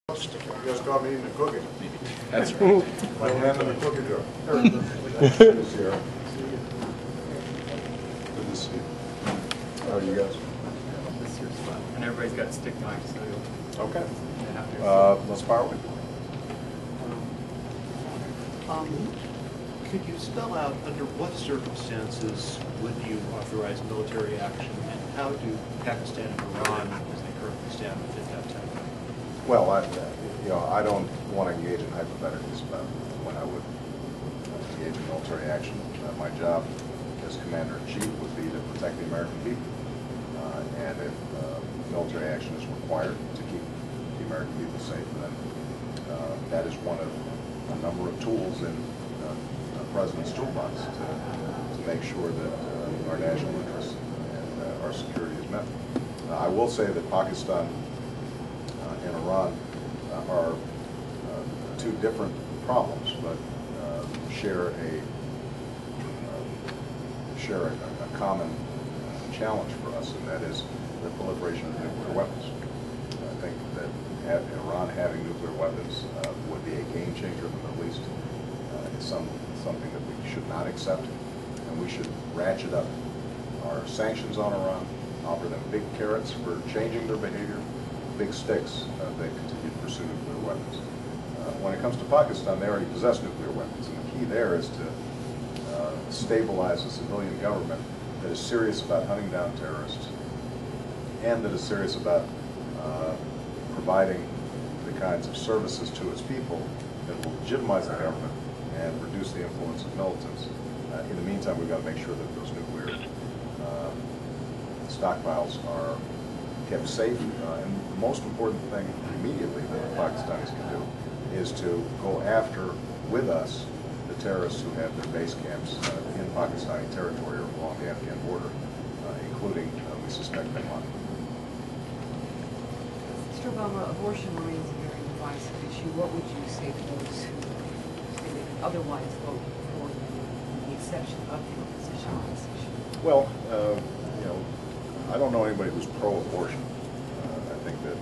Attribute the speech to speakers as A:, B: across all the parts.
A: You guys caught me eating a cookie.
B: That's right.
A: My hand in the cookie jar. Good to see you. Good to see you. How are you guys?
B: This year's fun. And everybody's got stick time, so you'll
A: Okay.
B: have to.
A: Let's fire away.
C: Could you spell out under what circumstances would you authorize military action, and how do Pakistan and Iran, as they currently stand, fit that time?
A: Well, I don't want to engage in hypotheticals about when I would engage in military action. My job as Commander-in-Chief would be to protect the American people. And if military action is required to keep the American people safe, then that is one of a number of tools in the President's toolbox to make sure that our national interests and our security is met. I will say that Pakistan and Iran are two different problems, but share a common challenge for us, and that is the proliferation of nuclear weapons. I think that Iran having nuclear weapons would be a game changer in the Middle East. It's something that we should not accept, and we should ratchet up our sanctions on Iran, offer them big carrots for changing their behavior, big sticks they continue to pursue nuclear weapons. When it comes to Pakistan, they already possess nuclear weapons, and the key there is to stabilize a civilian government that is serious about hunting down terrorists and that is serious about providing the kinds of services to its people that will legitimize the government and reduce the influence of militants. In the meantime, we've got to make sure that those nuclear stockpiles are kept safe. And the most important thing immediately that the Pakistanis can do is to go after, with us, the terrorists who have their base camps in Pakistani territory or along the Afghan border, including, we suspect, Bin Laden.
D: Mr. Obama, abortion remains a very divisive issue. What would you say to those who say they would otherwise vote for the exception of your position on this issue?
A: Well, I don't know anybody who's pro-abortion. I think that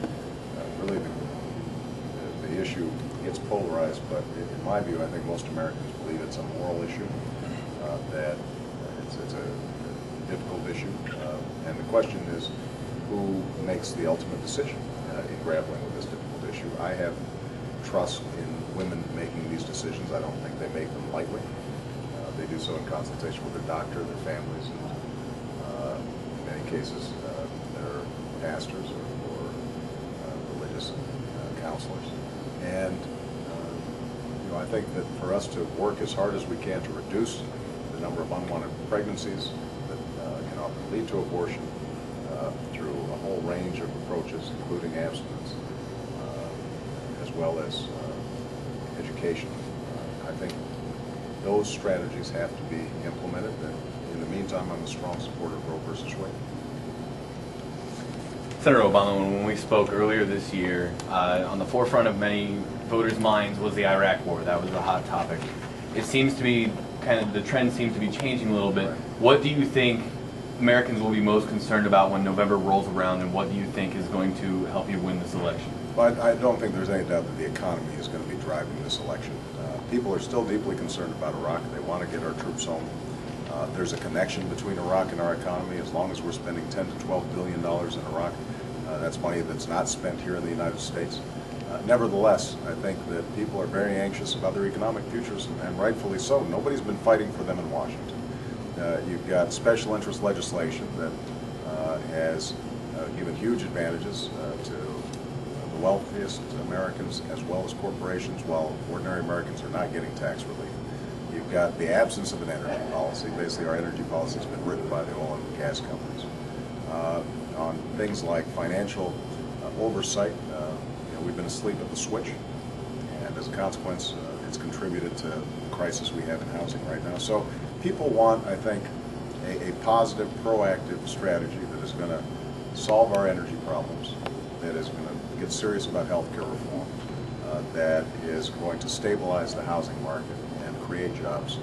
A: really the issue gets polarized, but in my view, I think most Americans believe it's a moral issue, that it's a difficult issue, and the question is who makes the ultimate decision in grappling with this difficult issue. I have trust in women making these decisions. I don't think they make them lightly. They do so in consultation with their doctor, their families, and in many cases their pastors or religious counselors. And I think that for us to work as hard as we can to reduce the number of unwanted pregnancies that can often lead to abortion through a whole range of approaches, including abstinence, as well as education. I think those strategies have to be implemented. And in the meantime, I'm a strong supporter of Roe versus Wade.
E: Senator Obama, when we spoke earlier this year, on the forefront of many voters' minds was the Iraq War. That was a hot topic. It seems to be the trend seems to be changing a little bit.
A: Right.
E: What do you think Americans will be most concerned about when November rolls around, and what do you think is going to help you win this election?
A: Well, I don't think there's any doubt that the economy is going to be driving this election. People are still deeply concerned about Iraq. They want to get our troops home. There's a connection between Iraq and our economy. As long as we're spending $10 to $12 billion in Iraq, that's money that's not spent here in the United States. Nevertheless, I think that people are very anxious about their economic futures, and rightfully so. Nobody's been fighting for them in Washington. You've got special interest legislation that has given huge advantages to the wealthiest Americans as well as corporations, while ordinary Americans are not getting tax relief. You've got the absence of an energy policy. Basically, our energy policy has been written by the oil and gas companies. On things like financial oversight, we've been asleep at the switch, and as a consequence, it's contributed to the crisis we have in housing right now. So people want, I think, a positive, proactive strategy that is going to solve our energy problems, that is going to get serious about health care reform, that is going to stabilize the housing market and create jobs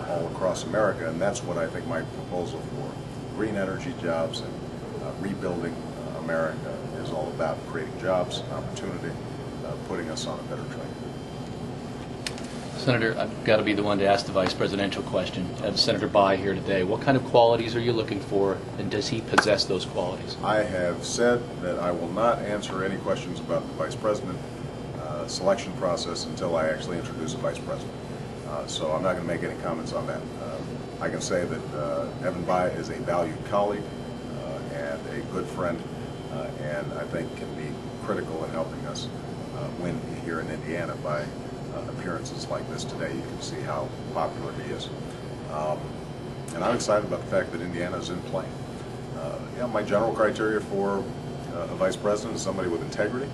A: all across America. And that's what I think my proposal for green energy jobs and rebuilding America is all about: creating jobs, opportunity, putting us on a better track.
F: Senator, I've got to be the one to ask the vice presidential question. Senator Bayh here today. What kind of qualities are you looking for, and does he possess those qualities?
A: I have said that I will not answer any questions about the vice president selection process until I actually introduce a vice president. So I'm not going to make any comments on that. I can say that Evan Bayh is a valued colleague and a good friend, and I think can be critical in helping us win here in Indiana by appearances like this today. You can see how popular he is. And I'm excited about the fact that Indiana is in play. My general criteria for a vice president is somebody with integrity,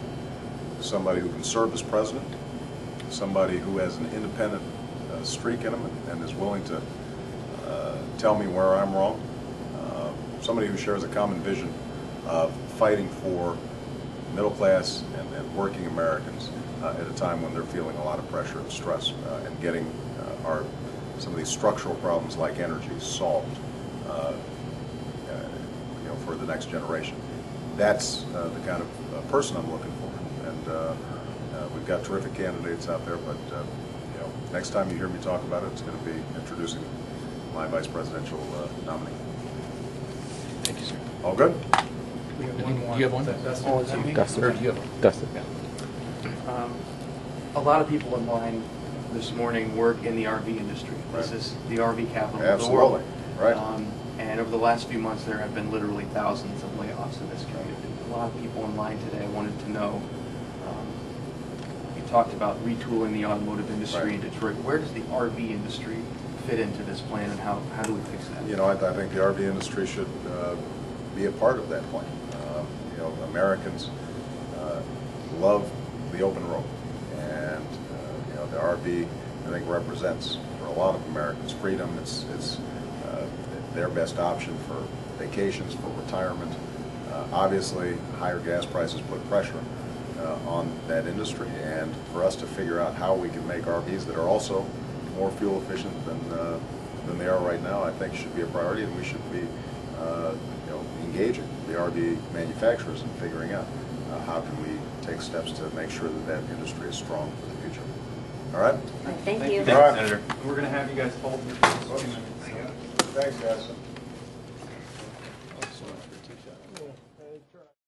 A: somebody who can serve as president, somebody who has an independent streak in him and is willing to tell me where I'm wrong, somebody who shares a common vision of fighting for middle class and working Americans at a time when they're feeling a lot of pressure and stress, and getting some of these structural problems like energy solved for the next generation. That's the kind of person I'm looking for, and we've got terrific candidates out there, but next time you hear me talk about it, it's going to be introducing my vice presidential nominee.
F: Thank you, sir.
A: All good?
B: We have
F: Do
B: one more.
F: you have one?
G: Dustin.
F: Or do you have one?
G: Dustin.
H: A lot of people in line this morning work in the RV industry. This
A: Right.
H: is the RV capital of the world.
A: Absolutely, right.
H: And over the last few months, there have been literally thousands of layoffs in this community. A lot of people in line today wanted to know, you talked about retooling the automotive industry in Detroit. Where does the RV industry fit into this plan, and how do we fix that?
A: I think the RV industry should be a part of that plan. Americans love the open road, and the RV, I think, represents for a lot of Americans freedom. It's their best option for vacations, for retirement. Obviously, higher gas prices put pressure on that industry, and for us to figure out how we can make RVs that are also more fuel efficient than they are right now, I think should be a priority, and we should be engaging the RV manufacturers in figuring out how can we take steps to make sure that that industry is strong for the future. All right?
I: Thank you.
E: Thank you, Senator.
B: We're going to have you guys hold your 2 minutes.
A: Thanks, guys.